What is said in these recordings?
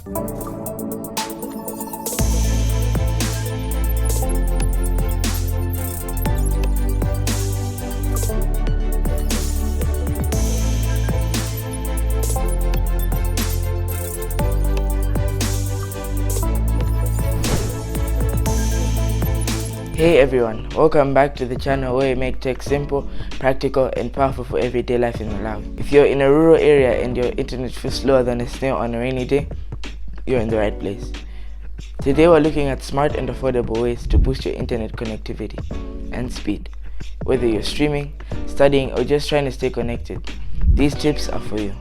Hey everyone, welcome back to the channel where we make tech simple, practical and powerful for everyday life in Malawi. If you're in a rural area and your internet feels slower than a snail on a rainy day, you're in the right place. Today we're looking at smart and affordable ways to boost your internet connectivity and speed. Whether you're streaming, studying or just trying to stay connected, these tips are for you.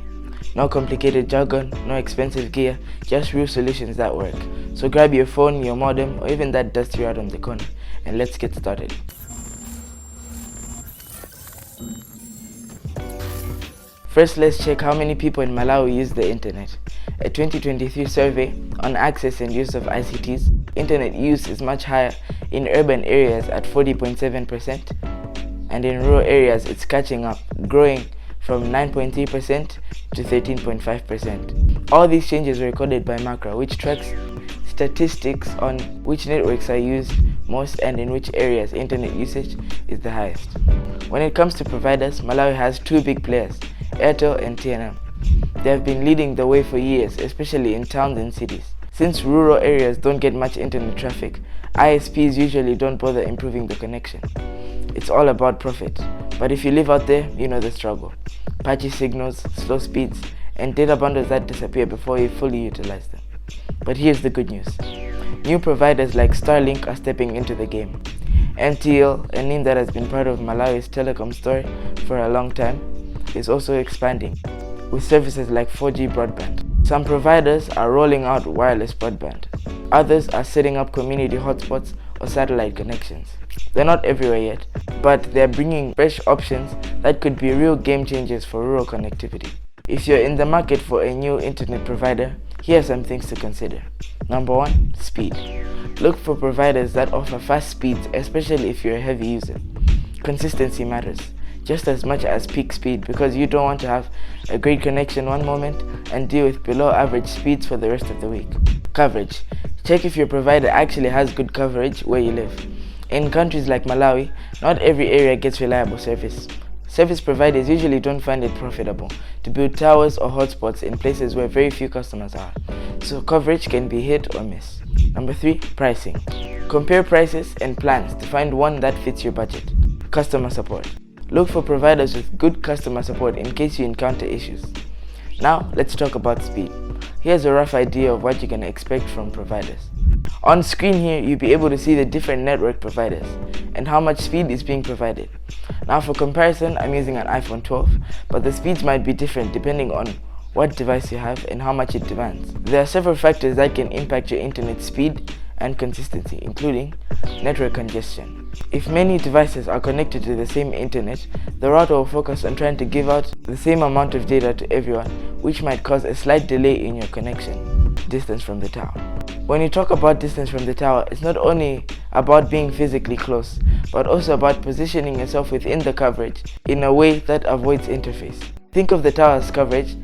No complicated jargon, no expensive gear, just real solutions that work. So grab your phone, your modem or even that dusty rod on the corner and let's get started. First, let's check how many people in Malawi use the internet. A 2023 survey on access and use of ICTs, internet use is much higher in urban areas at 40.7%, and in rural areas it's catching up, growing from 9.3% to 13.5%. All these changes are recorded by Macro, which tracks statistics on which networks are used most and in which areas internet usage is the highest. When it comes to providers, Malawi has two big players, Airtel and TNM. They have been leading the way for years, especially in towns and cities. Since rural areas don't get much internet traffic, ISPs usually don't bother improving the connection. It's all about profit. But if you live out there, you know the struggle. Patchy signals, slow speeds, and data bundles that disappear before you fully utilize them. But here's the good news. New providers like Starlink are stepping into the game. MTL, a name that has been part of Malawi's telecom story for a long time, is also expanding with services like 4G broadband. Some providers are rolling out wireless broadband. Others are setting up community hotspots or satellite connections. They're not everywhere yet, but they're bringing fresh options that could be real game changers for rural connectivity. If you're in the market for a new internet provider, here are some things to consider. Number 1, speed. Look for providers that offer fast speeds, especially if you're a heavy user. Consistency matters just as much as peak speed, because you don't want to have a great connection one moment and deal with below average speeds for the rest of the week. Coverage. Check if your provider actually has good coverage where you live. In countries like Malawi, not every area gets reliable service. Service providers usually don't find it profitable to build towers or hotspots in places where very few customers are, so coverage can be hit or miss. Number 3, pricing. Compare prices and plans to find one that fits your budget. Customer support. Look for providers with good customer support in case you encounter issues. Now, let's talk about speed. Here's a rough idea of what you can expect from providers. On screen here, you'll be able to see the different network providers and how much speed is being provided. Now for comparison, I'm using an iPhone 12, but the speeds might be different depending on what device you have and how much it demands. There are several factors that can impact your internet speed and consistency, including network congestion. If many devices are connected to the same internet, the router will focus on trying to give out the same amount of data to everyone, which might cause a slight delay in your connection. Distance from the tower. When you talk about distance from the tower, it's not only about being physically close, but also about positioning yourself within the coverage in a way that avoids interface. Think of the tower's coverage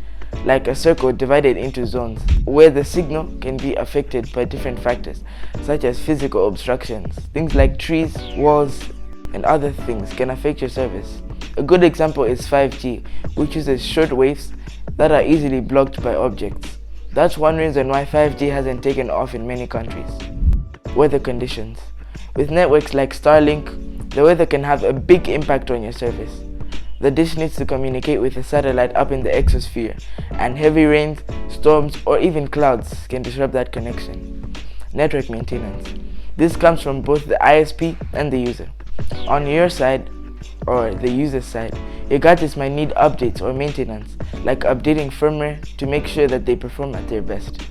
like a circle divided into zones, where the signal can be affected by different factors, such as physical obstructions. Things like trees, walls, and other things can affect your service. A good example is 5G, which uses short waves that are easily blocked by objects. That's one reason why 5G hasn't taken off in many countries. Weather conditions. With networks like Starlink, the weather can have a big impact on your service. The dish needs to communicate with a satellite up in the exosphere, and heavy rains, storms, or even clouds can disrupt that connection. Network maintenance. This comes from both the ISP and the user. On your side, or the user's side, your gadgets might need updates or maintenance, like updating firmware to make sure that they perform at their best.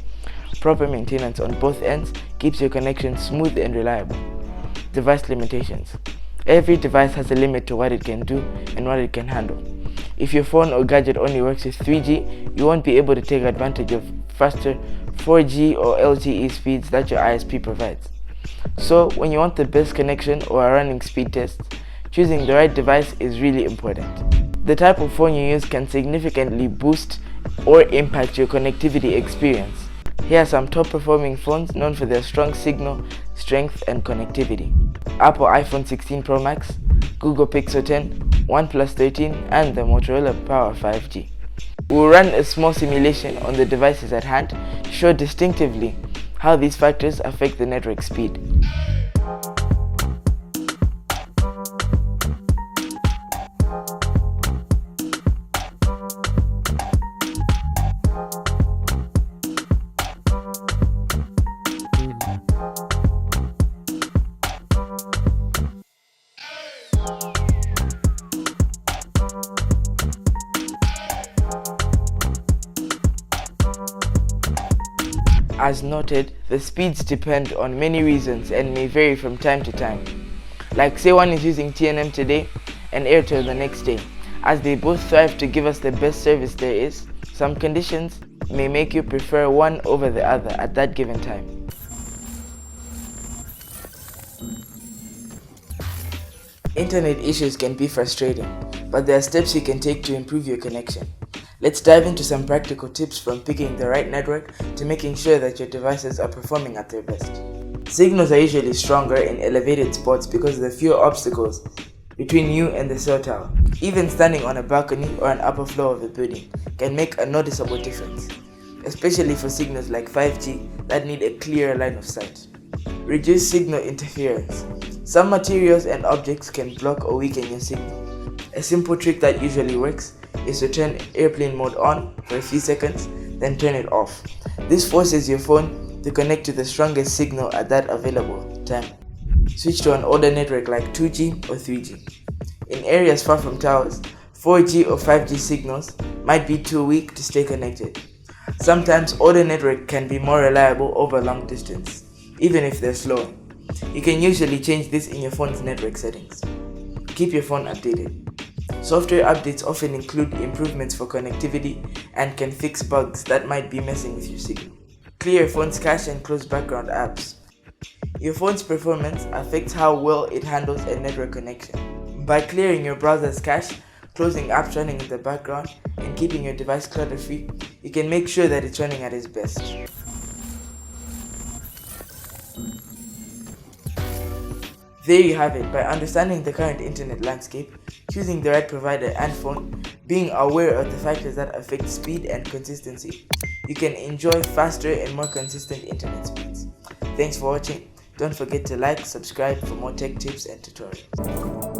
Proper maintenance on both ends keeps your connection smooth and reliable. Device limitations. Every device has a limit to what it can do and what it can handle. If your phone or gadget only works with 3G, you won't be able to take advantage of faster 4G or LTE speeds that your ISP provides. So, when you want the best connection or are running speed tests, choosing the right device is really important. The type of phone you use can significantly boost or impact your connectivity experience. Here are some top performing phones known for their strong signal, strength and connectivity. Apple iPhone 16 Pro Max, Google Pixel 10, OnePlus 13 and the Motorola Power 5G. We'll run a small simulation on the devices at hand to show distinctively how these factors affect the network speed. As noted, the speeds depend on many reasons and may vary from time to time. Like say one is using TNM today and Airtel the next day. As they both strive to give us the best service there is, some conditions may make you prefer one over the other at that given time. Internet issues can be frustrating, but there are steps you can take to improve your connection. Let's dive into some practical tips from picking the right network to making sure that your devices are performing at their best. Signals are usually stronger in elevated spots because there are fewer obstacles between you and the cell tower. Even standing on a balcony or an upper floor of a building can make a noticeable difference, especially for signals like 5G that need a clearer line of sight. Reduce signal interference. Some materials and objects can block or weaken your signal. A simple trick that usually works is to turn airplane mode on for a few seconds, then turn it off. This forces your phone to connect to the strongest signal at that available time. Switch to an older network like 2G or 3G. In areas far from towers, 4G or 5G signals might be too weak to stay connected. Sometimes older network can be more reliable over long distance, even if they're slower. You can usually change this in your phone's network settings. Keep your phone updated. Software updates often include improvements for connectivity and can fix bugs that might be messing with your signal. Clear your phone's cache and close background apps. Your phone's performance affects how well it handles a network connection. By clearing your browser's cache, closing apps running in the background, and keeping your device clutter-free, you can make sure that it's running at its best. There you have it. By understanding the current internet landscape, choosing the right provider and phone, being aware of the factors that affect speed and consistency, you can enjoy faster and more consistent internet speeds. Thanks for watching. Don't forget to like, subscribe for more tech tips and tutorials.